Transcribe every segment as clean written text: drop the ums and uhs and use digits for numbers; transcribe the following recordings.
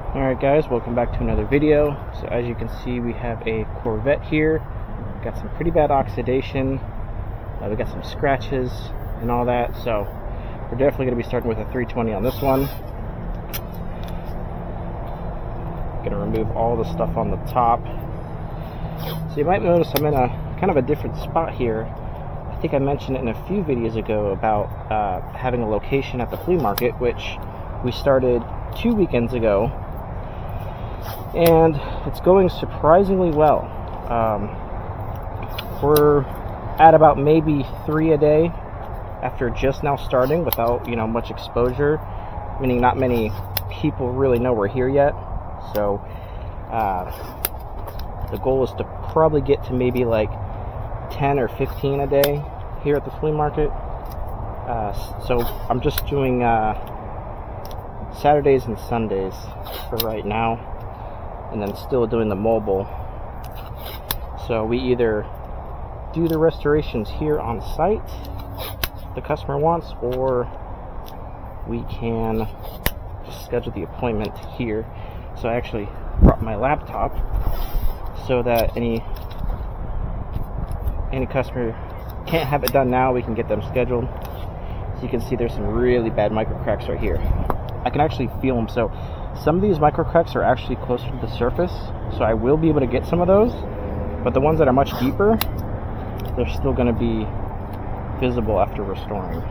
Alright guys, welcome back to another video. So as you can see, we have a Corvette here. Got some pretty bad oxidation. We got some scratches and all that. So we're definitely going to be starting with a 320 on this one. Going to remove all the stuff on the top. So you might notice I'm in a kind of a different spot here. I think I mentioned it in a few videos ago about having a location at the flea market, which we started 2 weekends ago. And it's going surprisingly well. We're at about maybe 3 a day after just now starting without, much exposure, meaning not many people really know we're here yet. So the goal is to probably get to maybe like 10 or 15 a day here at the flea market. So I'm just doing Saturdays and Sundays for right now, and then still doing the mobile. So we either do the restorations here on site the customer wants, or we can just schedule the appointment here. So I actually brought my laptop so that any customer can't have it done now, we can get them scheduled. So you can see there's some really bad microcracks right here. I can actually feel them. So some of these microcracks are actually closer to the surface, so I will be able to get some of those, but the ones that are much deeper, they're still going to be visible after restoring.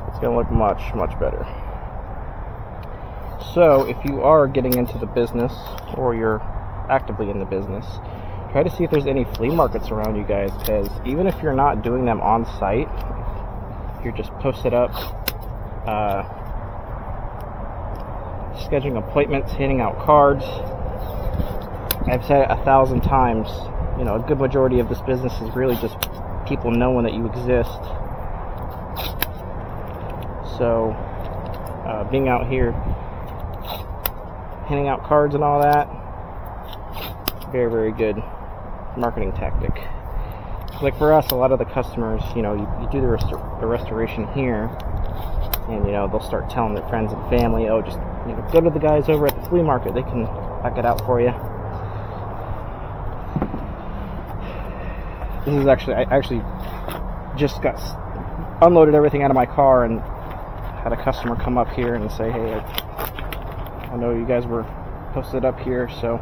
It's going to look much better. So if you are getting into the business, or you're actively in the business, try to see if there's any flea markets around you guys, because even if you're not doing them on site, you're just posted up, scheduling appointments, handing out cards. I've said it 1,000 times, a good majority of this business is really just people knowing that you exist. So being out here handing out cards and all that, very good marketing tactic. Like for us, a lot of the customers, you do the restoration here, and they'll start telling their friends and family, oh, just go to the guys over at the flea market, they can back it out for you. This is actually, I actually just unloaded everything out of my car and had a customer come up here and say, hey, I know you guys were posted up here, so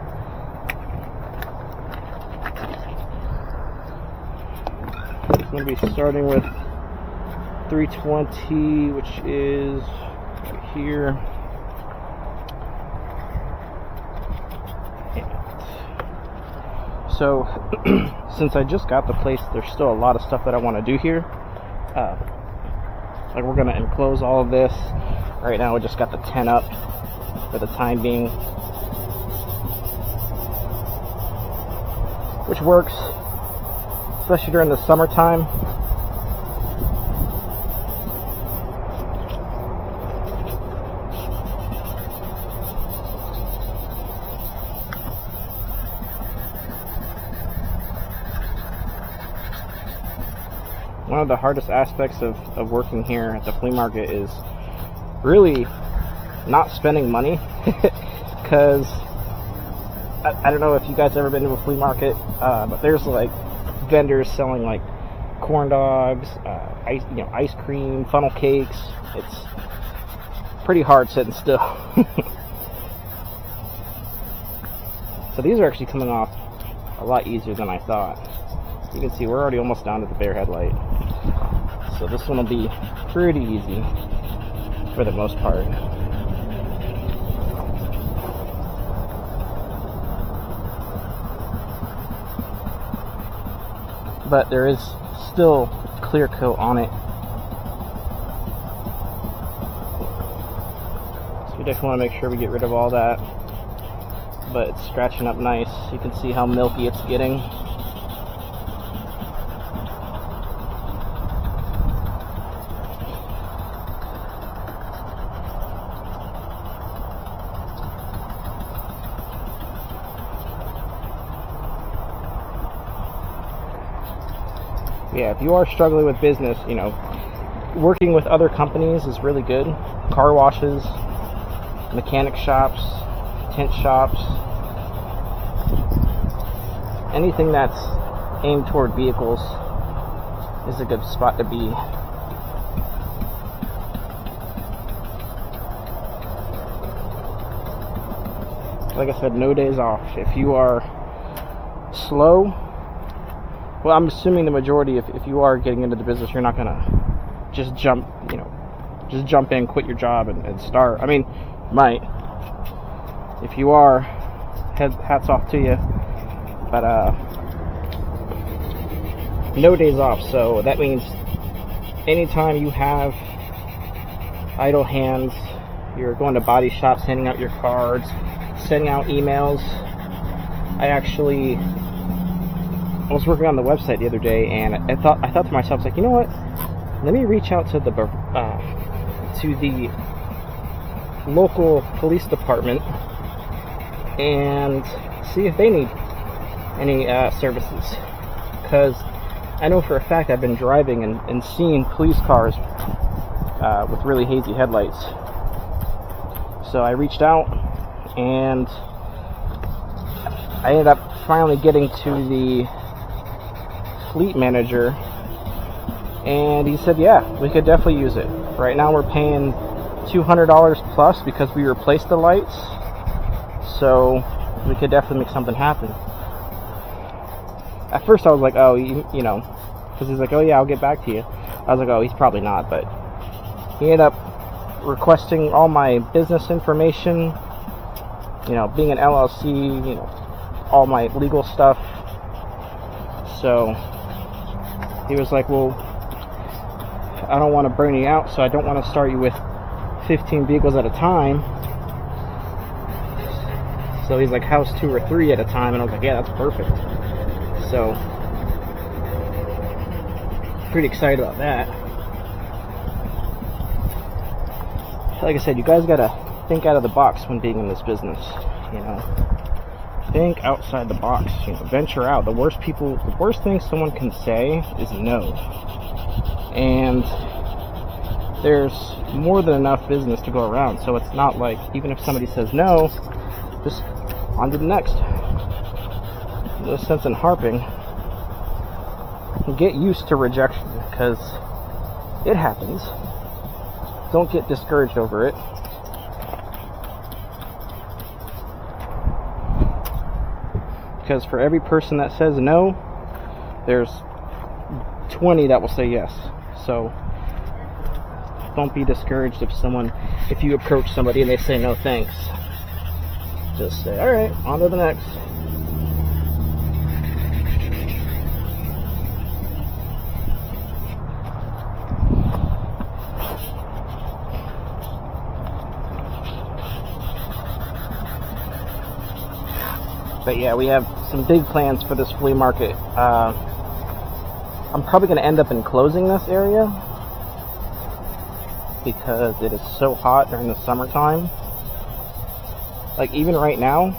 I'm going to be starting with 320, which is right here. So, since I just got the place, there's still a lot of stuff that I want to do here. Like we're going to enclose all of this. Right now we just got the tent up for the time being, which works, especially during the summertime. One of the hardest aspects of working here at the flea market is really not spending money, because I don't know if you guys ever been to a flea market, but there's like vendors selling like corn dogs, ice cream, funnel cakes. It's pretty hard sitting still. So these are actually coming off a lot easier than I thought. You can see we're already almost down to the bare headlight. So this one will be pretty easy for the most part. But there is still clear coat on it. So we definitely want to make sure we get rid of all that. But it's scratching up nice. You can see how milky it's getting. Yeah, if you are struggling with business, working with other companies is really good. Car washes, mechanic shops, tint shops, anything that's aimed toward vehicles is a good spot to be. Like I said, no days off. If you are slow, well, I'm assuming the majority, if you are getting into the business, you're not gonna just jump in, quit your job and start. I mean, you might. If you are, hats off to you. But no days off, so that means anytime you have idle hands, you're going to body shops, handing out your cards, sending out emails. I was working on the website the other day, and I thought to myself, like, you know what? Let me reach out to the local police department and see if they need any services, because I know for a fact I've been driving and seeing police cars with really hazy headlights. So I reached out, and I ended up finally getting to the fleet manager, and he said, yeah, we could definitely use it. Right now we're paying $200 plus because we replaced the lights, so we could definitely make something happen. At first I was like, oh, you know, because he's like, oh yeah, I'll get back to you. I was like, oh, he's probably not, but he ended up requesting all my business information, you know, being an LLC, you know, all my legal stuff. So he was like, well, I don't want to burn you out, so I don't want to start you with 15 vehicles at a time. So he's like, how's 2 or 3 at a time? And I was like, yeah, that's perfect. So pretty excited about that. Like I said, you guys gotta think out of the box when being in this business, you know. Think outside the box, you know, venture out. The worst thing someone can say is no. And there's more than enough business to go around, so it's not like, even if somebody says no, just on to the next. No sense in harping. Get used to rejection, because it happens. Don't get discouraged over it. Because for every person that says no, there's 20 that will say yes. So don't be discouraged if you approach somebody and they say no thanks. Just say, alright, on to the next. But yeah, we have some big plans for this flea market. I'm probably going to end up enclosing this area because it is so hot during the summertime. Like, even right now,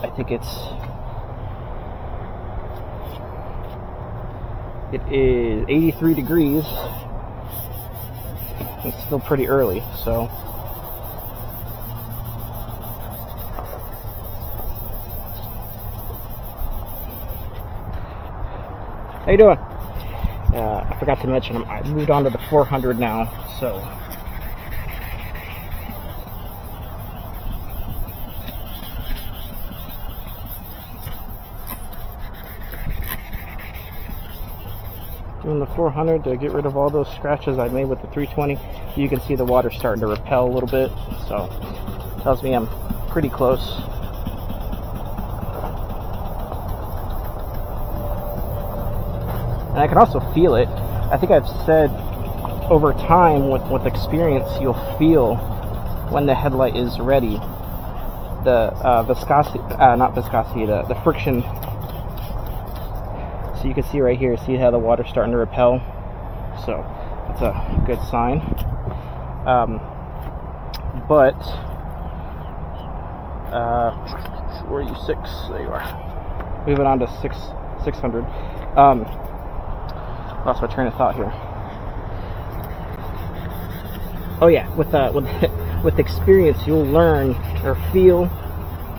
I think it is 83 degrees. It's still pretty early, so how you doing? I forgot to mention, I moved on to the 400 now, so doing the 400 to get rid of all those scratches I made with the 320. You can see the water starting to repel a little bit, so tells me I'm pretty close. And I can also feel it. I think I've said over time, with experience, you'll feel when the headlight is ready. The viscosity, not viscosity, the friction. So you can see right here, see how the water's starting to repel. So that's a good sign. But 46, there you are. Moving on to 600. Lost my train of thought here. Oh yeah, with with experience, you'll learn or feel.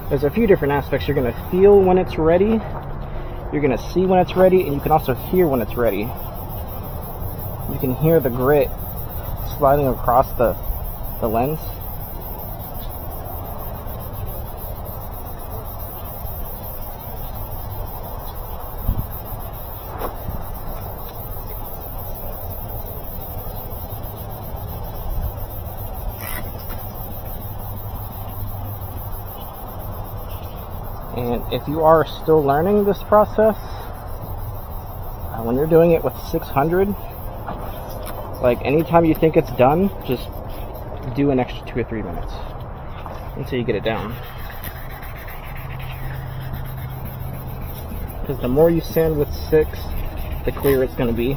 There's a few different aspects. You're gonna feel when it's ready. You're gonna see when it's ready, and you can also hear when it's ready. You can hear the grit sliding across the lens. And if you are still learning this process, when you're doing it with 600, like anytime you think it's done, just do an extra 2 or 3 minutes until you get it down. Because the more you sand with 6, the clearer it's going to be.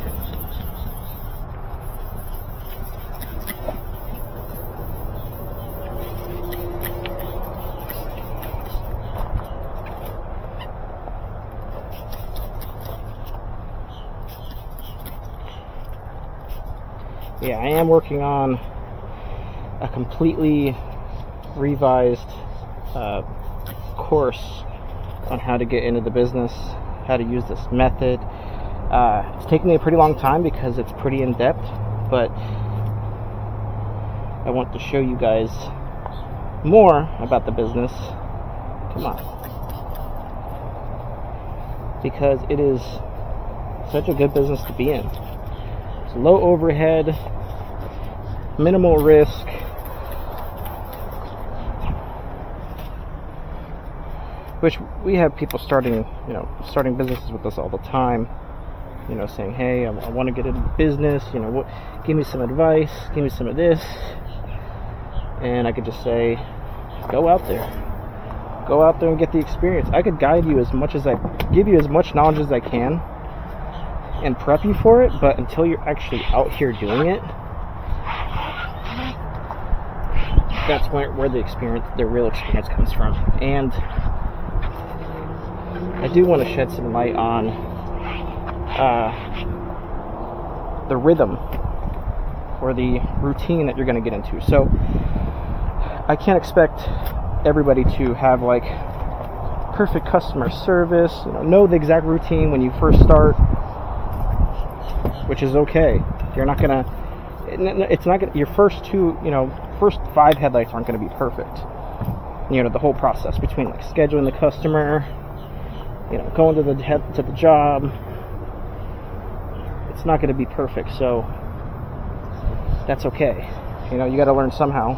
Yeah, I am working on a completely revised course on how to get into the business, how to use this method. It's taken me a pretty long time because it's pretty in-depth, but I want to show you guys more about the business. Come on. Because it is such a good business to be in. It's low overhead, minimal risk, which we have people starting businesses with us all the time, saying, hey, I want to get into business, give me some advice, give me some of this. And I could just say, go out there and get the experience. I could guide you as much as give you as much knowledge as I can and prep you for it, but until you're actually out here doing it, that's where the real experience comes from. And I do want to shed some light on the rhythm or the routine that you're going to get into. So I can't expect everybody to have like perfect customer service, know the exact routine when you first start, which is okay. You're not gonna, it's not gonna, your first 5 headlights aren't gonna be perfect. The whole process between like scheduling the customer, going to the job, it's not gonna be perfect. So that's okay. You gotta learn somehow.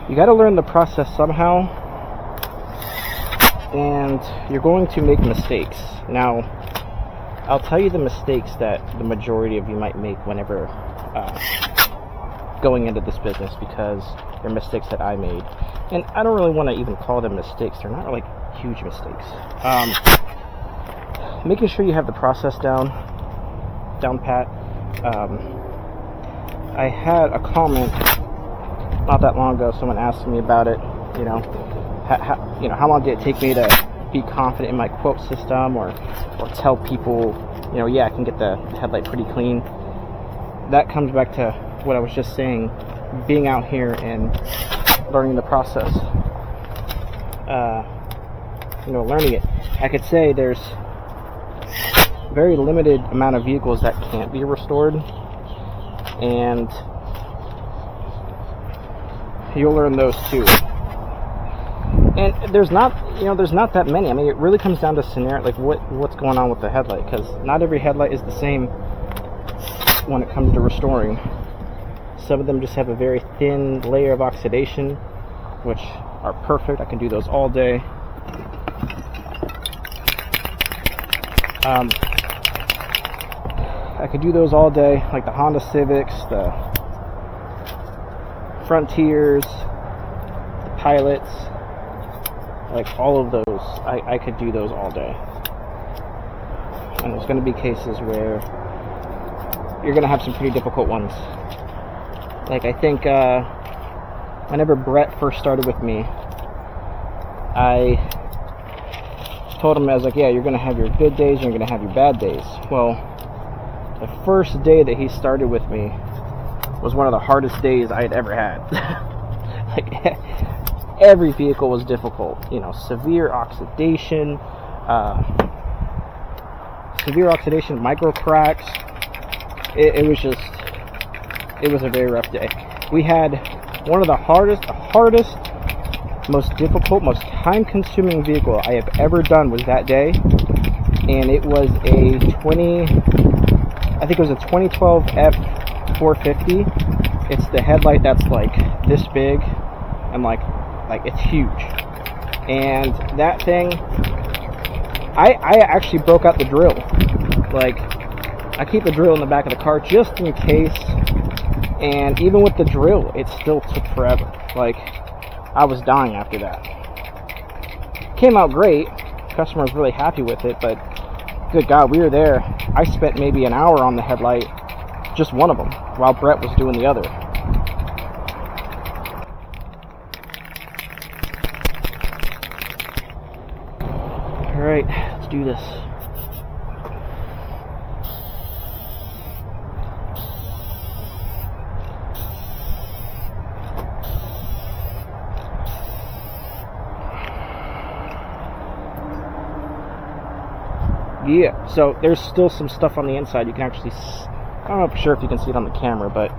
You got to learn the process somehow, and you're going to make mistakes. Now, I'll tell you the mistakes that the majority of you might make whenever going into this business, because they're mistakes that I made. And I don't really want to even call them mistakes. They're not like huge mistakes. Making sure you have the process down pat. I had a comment not that long ago, someone asked me about it, how long did it take me to be confident in my quote system or tell people, yeah, I can get the headlight pretty clean. That comes back to what I was just saying, being out here and learning the process, learning it. I could say there's very limited amount of vehicles that can't be restored, and you'll learn those too. And there's not that many. I mean, it really comes down to scenario, like what's going on with the headlight, because not every headlight is the same when it comes to restoring. Some of them just have a very thin layer of oxidation, which are perfect. I can do those all day. I could do those all day, like the Honda Civics, the Frontiers, the Pilots, like all of those, I could do those all day. And there's going to be cases where you're going to have some pretty difficult ones. Like, I think whenever Brett first started with me, I told him, I was like, yeah, you're going to have your good days, you're going to have your bad days. Well, the first day that he started with me was one of the hardest days I had ever had. Like, every vehicle was difficult. You know, severe oxidation, micro cracks. It was a very rough day. We had one of the hardest, most difficult, most time-consuming vehicle I have ever done was that day, and it was a 2012 F450. It's the headlight that's like this big, and like it's huge. And that thing, I actually broke out the drill. Like, I keep the drill in the back of the car just in case, and even with the drill, it still took forever. Like, I was dying after that. Came out great. Customer was really happy with it, but good God, we were there. I spent maybe an hour on the headlight, just one of them, while Brett was doing the other. Alright, let's do this. Yeah, so there's still some stuff on the inside. You can actually, I don't know for sure if you can see it on the camera, but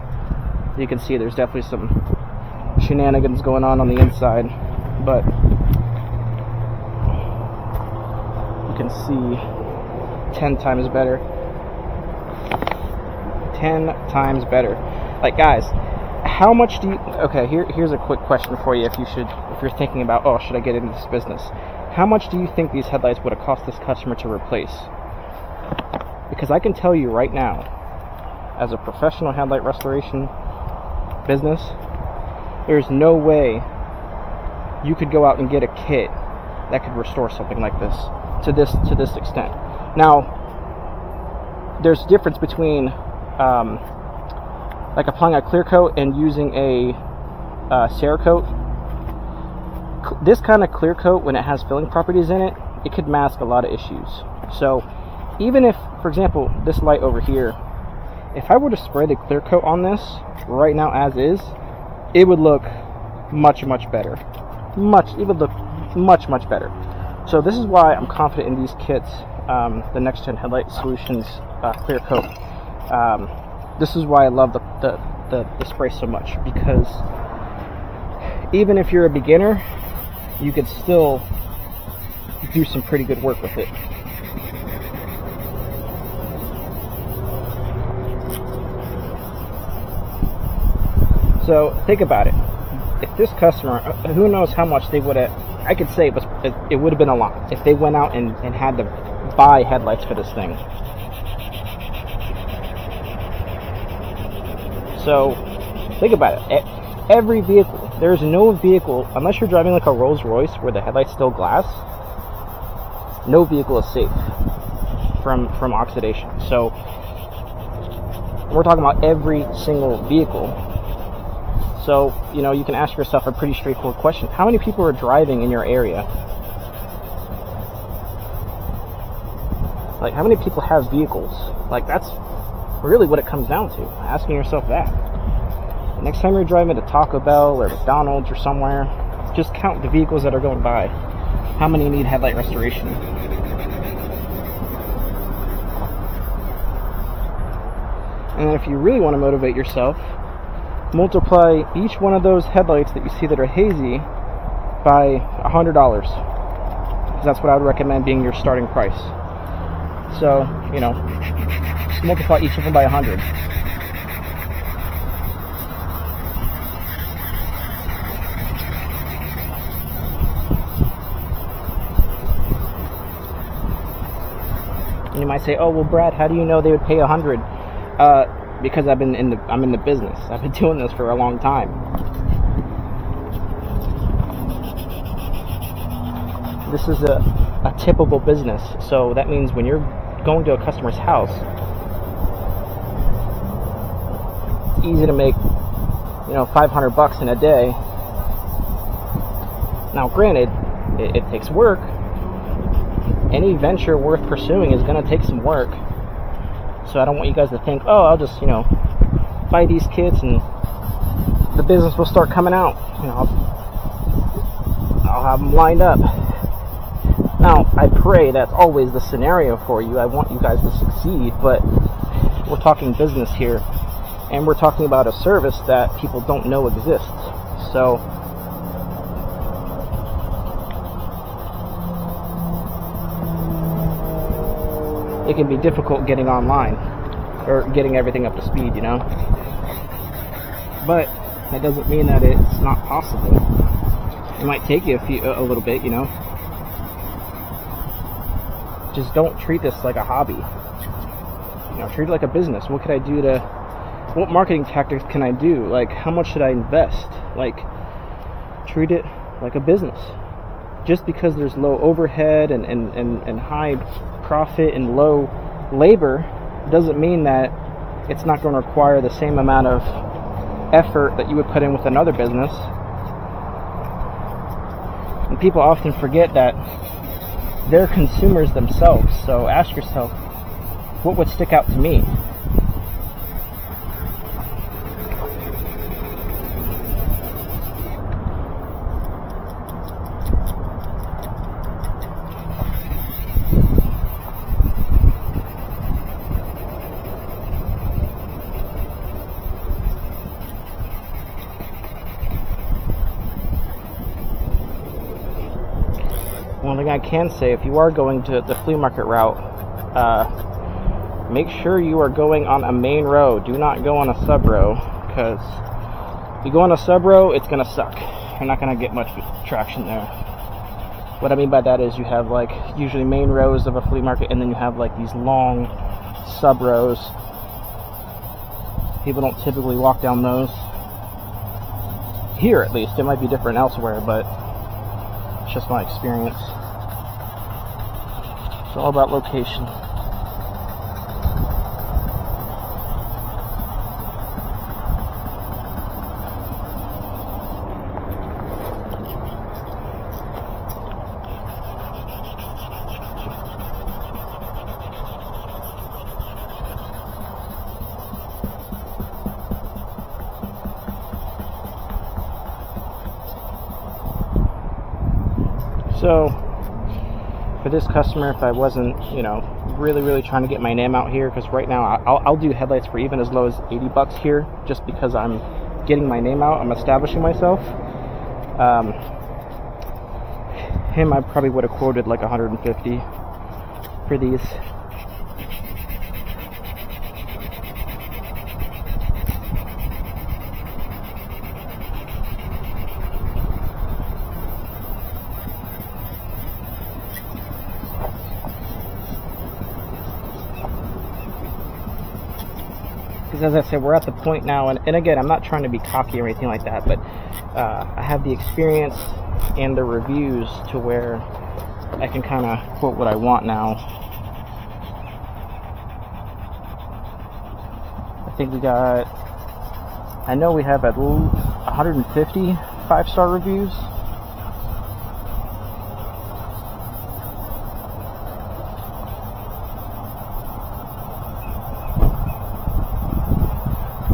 you can see there's definitely some shenanigans going on the inside. But you can see 10 times better. 10 times better. Like, guys, how much do you, okay, here's a quick question for you if you're thinking about, oh, should I get into this business? How much do you think these headlights would have cost this customer to replace? Because I can tell you right now, as a professional headlight restoration business, there's no way you could go out and get a kit that could restore something like this to this extent. Now, there's a difference between like applying a clear coat and using a Cerakote. This kind of clear coat, when it has filling properties in it, it could mask a lot of issues. So even if, for example, this light over here, if I were to spray the clear coat on this right now as is, it would look much better. It would look much better. So this is why I'm confident in these kits, the Next Gen Headlight Solutions clear coat. This is why I love the spray so much, because even if you're a beginner, you could still do some pretty good work with it. So think about it. If this customer, who knows how much they would have, I could say it would have been a lot if they went out and had to buy headlights for this thing. So think about it. Every vehicle, there's no vehicle, unless you're driving like a Rolls Royce where the headlight's still glass, no vehicle is safe from oxidation. So we're talking about every single vehicle. So, you know, you can ask yourself a pretty straightforward question. How many people are driving in your area? Like, how many people have vehicles? Like, that's really what it comes down to, asking yourself that. Next time you're driving to Taco Bell or McDonald's or somewhere, just count the vehicles that are going by. How many need headlight restoration? And if you really want to motivate yourself, multiply each one of those headlights that you see that are hazy by $100. Because that's what I would recommend being your starting price. So, you know, just multiply each of them by 100. And you might say, "Oh, well, Brad, how do you know they would pay 100?" Because I'm in the business. I've been doing this for a long time. this is a tippable business. So that means when you're going to a customer's house, it's easy to make, you know, $500 in a day. Now, granted, it takes work. Any venture worth pursuing is going to take some work. So I don't want you guys to think, oh, I'll just, you know, buy these kits and the business will start coming out. You know, I'll have them lined up. Now, I pray that's always the scenario for you. I want you guys to succeed, but we're talking business here, and we're talking about a service that people don't know exists. So it can be difficult getting online or getting everything up to speed, you know. But that doesn't mean that it's not possible. It might take you a little bit, you know. Just don't treat this like a hobby. You know, treat it like a business. What could I do to? What marketing tactics can I do? Like, how much should I invest? Like, treat it like a business. Just because there's low overhead and high profit and low labor doesn't mean that it's not going to require the same amount of effort that you would put in with another business. And people often forget that they're consumers themselves. So ask yourself, what would stick out to me? One thing I can say, if you are going to the flea market route, make sure you are going on a main road. Do not go on a sub row, because if you go on a sub row, it's going to suck. You're not going to get much traction there. What I mean by that is you have like usually main rows of a flea market, and then you have like these long sub rows. People don't typically walk down those. Here, at least. It might be different elsewhere, but it's just my experience. It's all about location. So, for this customer, if I wasn't, you know, really trying to get my name out here, because right now I'll do headlights for even as low as $80 here, just because I'm getting my name out, I'm establishing myself. Him, I probably would have quoted like 150 for these. As I said, we're at the point now, and again, I'm not trying to be cocky or anything like that, but I have the experience and the reviews to where I can kind of quote what I want now. I think we got, I know we have at least 150 5-star reviews.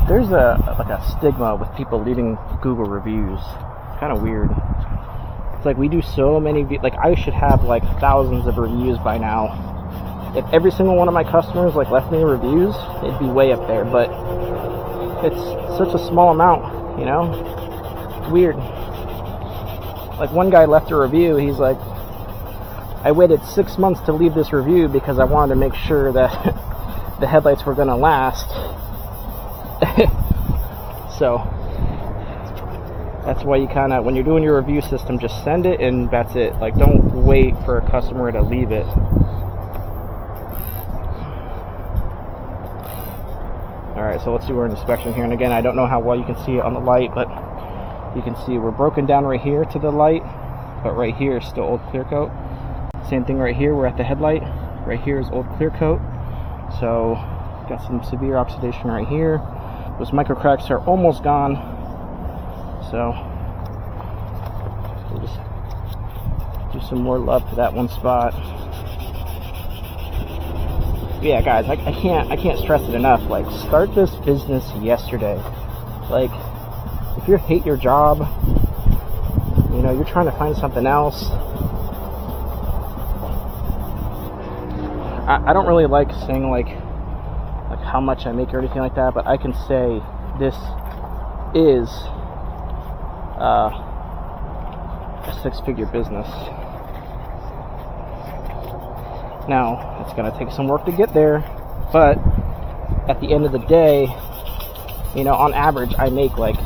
There's a stigma with people leaving Google reviews. Kind of weird. It's like we do so many, like I should have like thousands of reviews by now. If every single one of my customers like left me reviews, it'd be way up there, but it's such a small amount, you know? It's weird. Like one guy left a review, he's like, I waited 6 months to leave this review because I wanted to make sure that the headlights were gonna last. So that's why you kind of, when you're doing your review system, just send it and that's it. Like, don't wait for a customer to leave it. Alright, so let's do our inspection here. And again, I don't know how well you can see it on the light, but you can see we're broken down right here to the light, but right here is still old clear coat. same thing right here. We're at the headlight. Right here is old clear coat. So got some severe oxidation right here. Those microcracks are almost gone. So we'll just do some more love to that one spot. Yeah, guys, I can't stress it enough. Like, start this business yesterday. Like, if you hate your job, you know, you're trying to find something else. I don't really like saying like how much I make or anything like that, but I can say this is a six-figure business. Now, it's going to take some work to get there, but at the end of the day, you know, on average, I make like,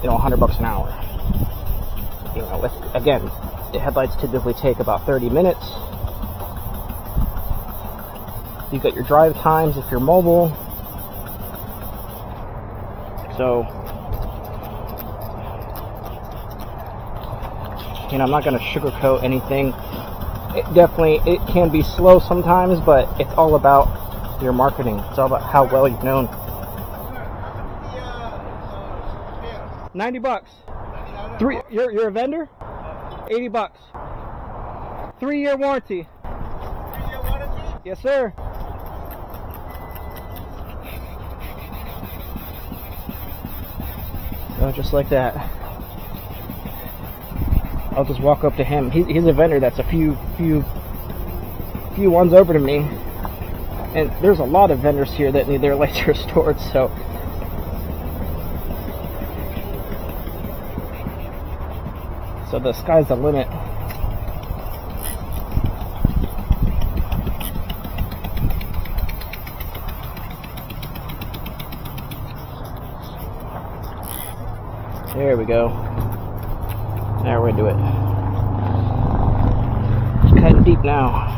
you know, $100 an hour. You know, again, the headlights typically take about 30 minutes. You got your drive times if you're mobile. So, you know, I'm not going to sugarcoat anything. It can be slow sometimes, but it's all about your marketing. It's all about how well you're known. $90. You're a vendor? $80. 3-year warranty. 3-year warranty? Yes, sir. So just like that. I'll just walk up to him. He's a vendor that's a few ones over to me, and there's a lot of vendors here that need their lights restored. So the sky's the limit. There we go. Now we're gonna do it. It's kind of deep now.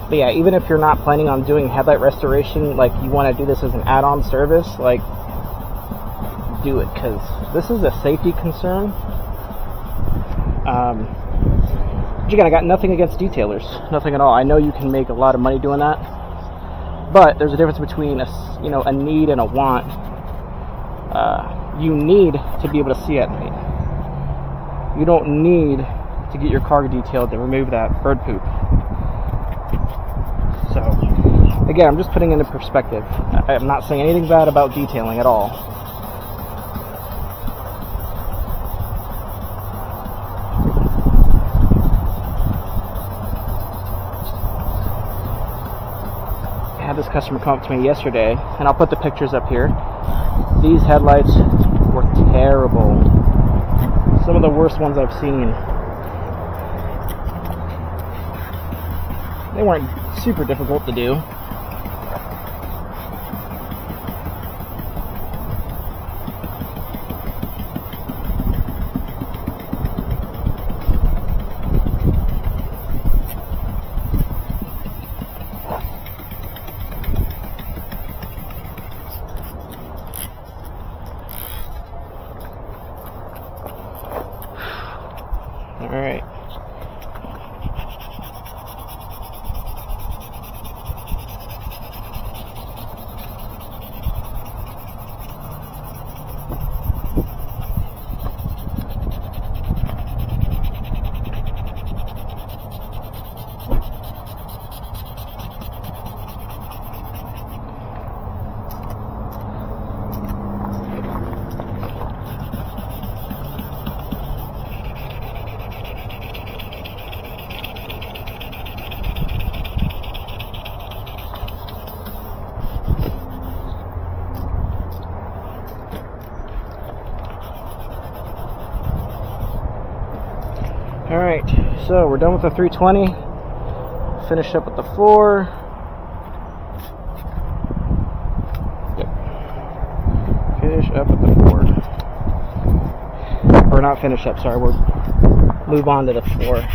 But yeah, even if you're not planning on doing headlight restoration, like you want to do this as an add-on service, like do it, because this is a safety concern. Again, I got nothing against detailers, nothing at all. I know you can make a lot of money doing that, but there's a difference between a need and a want. You need to be able to see at night. You don't need to get your car detailed to remove that bird poop. So, again, I'm just putting it into perspective. I'm not saying anything bad about detailing at all. I had this customer come up to me yesterday, and I'll put the pictures up here. These headlights were terrible. Some of the worst ones I've seen. They weren't super difficult to do. All right. Alright, so we're done with the 320. Finish up with the 4. Yep. Finish up with the 4. Or not finish up, sorry, we'll move on to the 4.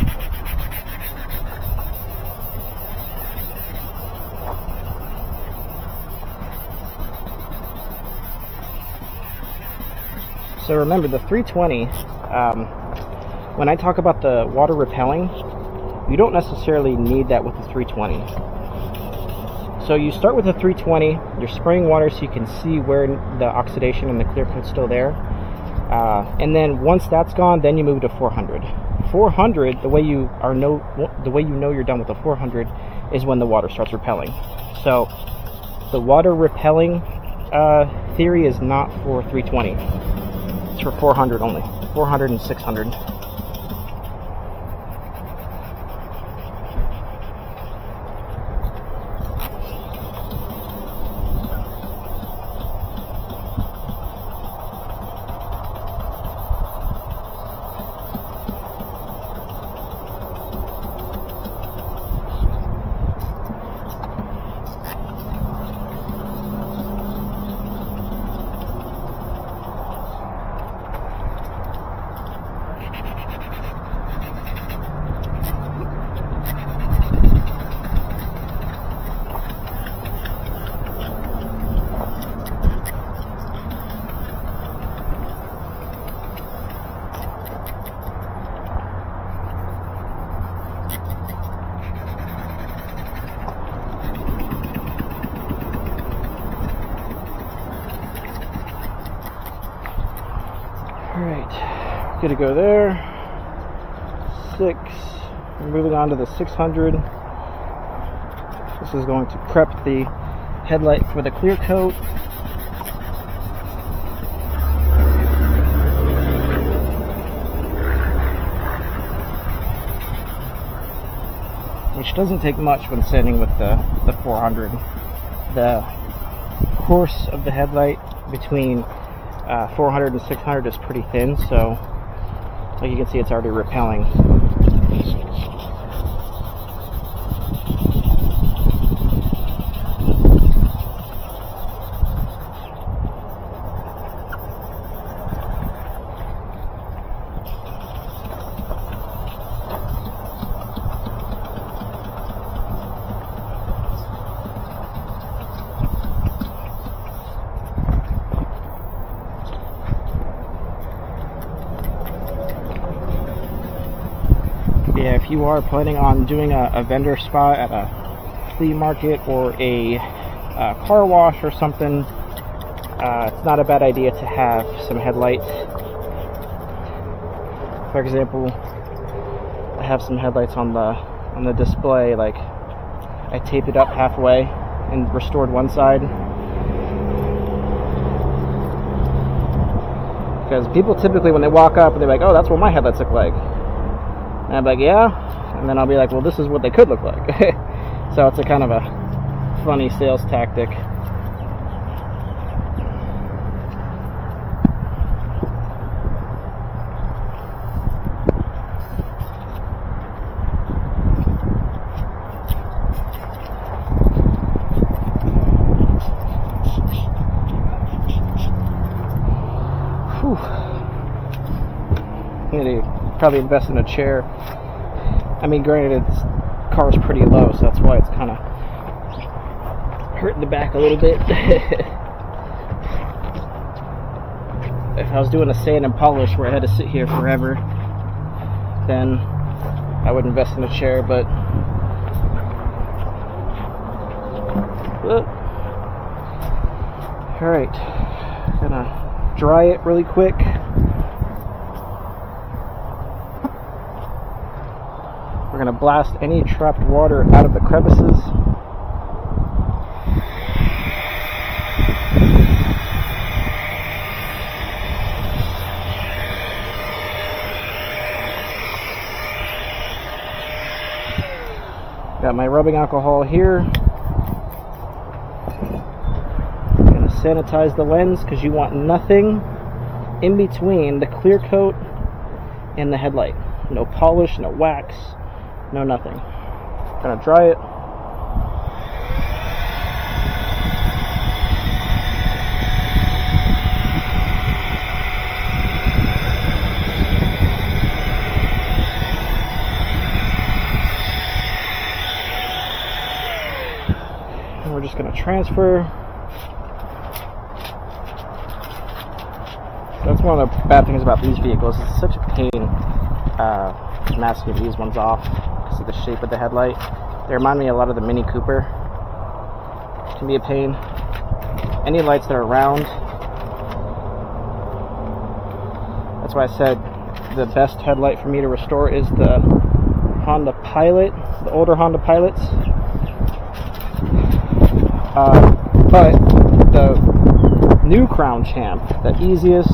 So remember, the 320, when I talk about the water repelling, you don't necessarily need that with the 320. So you start with the 320, you're spraying water so you can see where the oxidation and the clear coat's still there. And then once that's gone, then you move to 400. 400, the way you know you're done with the 400 is when the water starts repelling. So the water repelling theory is not for 320. It's for 400 only. 400 and 600. Alright, gonna go there. 6. We're moving on to the 600. This is going to prep the headlight for the clear coat. Which doesn't take much when sanding with the 400. The course of the headlight between 400 and 600 is pretty thin, so like you can see, it's already repelling. Yeah, if you are planning on doing a vendor spot at a flea market or a car wash or something, it's not a bad idea to have some headlights. For example, I have some headlights on the display. Like, I taped it up halfway and restored one side, because people typically, when they walk up, they're like, "Oh, that's what my headlights look like." And I'm like, yeah, and then I'll be like, well, this is what they could look like. So it's a kind of a funny sales tactic. Whew. I'm gonna probably invest in a chair. I mean, granted, this car's pretty low, so that's why it's kind of hurting the back a little bit. If I was doing a sand and polish where I had to sit here forever, then I would invest in a chair, but alright, gonna dry it really quick. We're going to blast any trapped water out of the crevices. Got my rubbing alcohol here. I'm going to sanitize the lens because you want nothing in between the clear coat and the headlight. No polish, no wax. No, nothing. Gonna dry it. And we're just gonna transfer. That's That's one of the bad things about these vehicles. It's such a pain masking these ones off because of the shape of the headlight. They remind me a lot of the Mini Cooper. It can be a pain. Any lights that are round. That's why I said the best headlight for me to restore is the Honda Pilot, the older Honda Pilots. But the new Crown Champ, the easiest,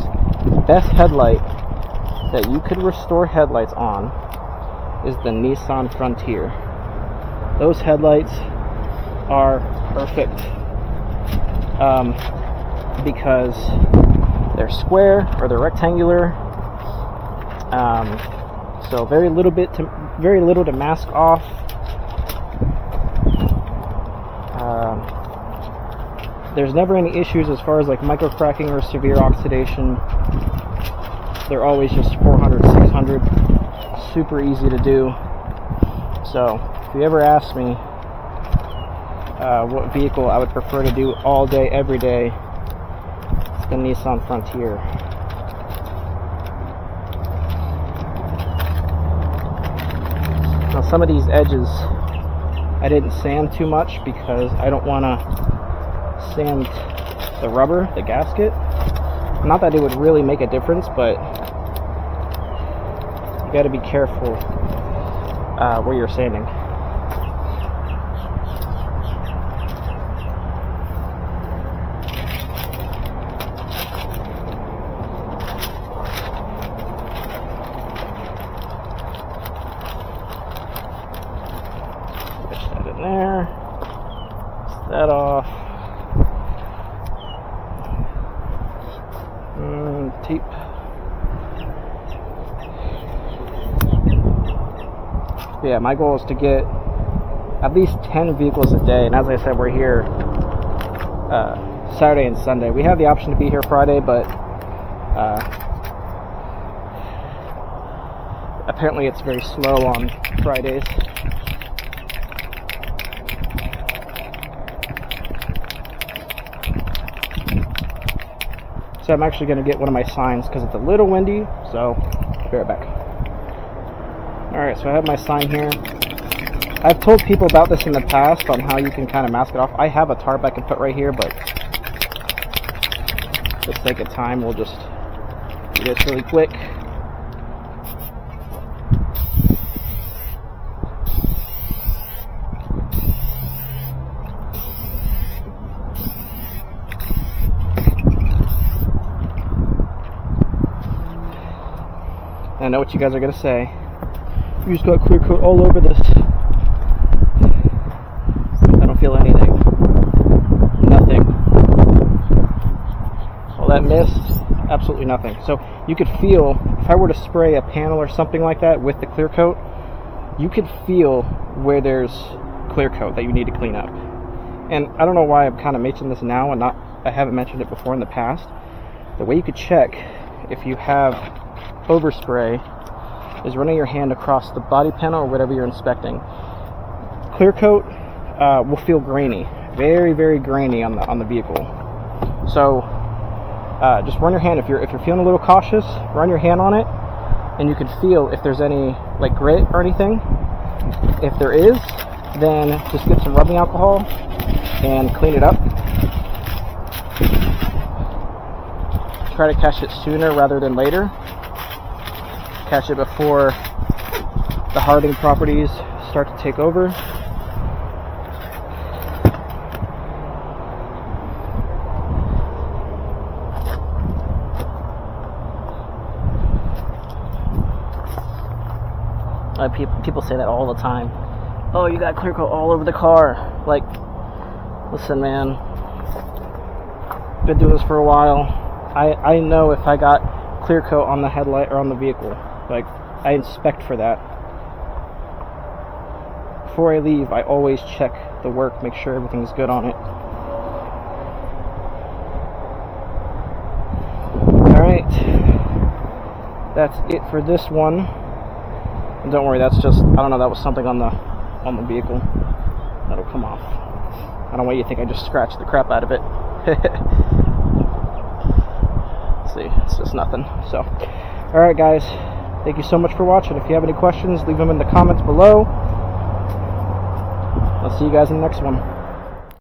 best headlight that you could restore headlights on is the Nissan Frontier. Those headlights are perfect because they're square or they're rectangular, so very little to mask off. There's never any issues as far as like microcracking or severe oxidation. They're always just 400, 600, super easy to do. So if you ever ask me what vehicle I would prefer to do all day, every day, it's the Nissan Frontier. Now some of these edges I didn't sand too much because I don't want to sand the rubber, the gasket. Not that it would really make a difference, but you got to be careful where you're sanding. Push that in there. Push that off. Tape. Yeah, my goal is to get at least 10 vehicles a day, and as I said, we're here Saturday and Sunday. We have the option to be here Friday, but apparently it's very slow on Fridays. So I'm actually going to get one of my signs because it's a little windy, so I'll be right back. Alright, so I have my sign here. I've told people about this in the past on how you can kind of mask it off. I have a tarp I can put right here, but for the sake of time, we'll just do this really quick. I know what you guys are going to say. You just got clear coat all over this. I don't feel anything. Nothing. All that mist, absolutely nothing. So you could feel, if I were to spray a panel or something like that with the clear coat, you could feel where there's clear coat that you need to clean up. And I don't know why I'm kind of mentioning this now and I haven't mentioned it before in the past. The way you could check if you have overspray is running your hand across the body panel or whatever you're inspecting. Clear coat will feel grainy, very, very grainy on the vehicle. So just run your hand, if you're feeling a little cautious, run your hand on it, and you can feel if there's any like grit or anything. If there is, then just get some rubbing alcohol and clean it up. Try to catch it sooner rather than later. Catch it before the hardening properties start to take over. People say that all the time. Oh, you got clear coat all over the car. Like, listen, man. Been doing this for a while. I know if I got clear coat on the headlight or on the vehicle. Like, I inspect for that. Before I leave, I always check the work, make sure everything's good on it. Alright. That's it for this one. And don't worry, that's just, I don't know, that was something on the vehicle. That'll come off. I don't want you to think I just scratched the crap out of it. see, it's just nothing. So, alright guys, thank you so much for watching. If you have any questions, leave them in the comments below. I'll see you guys in the next one.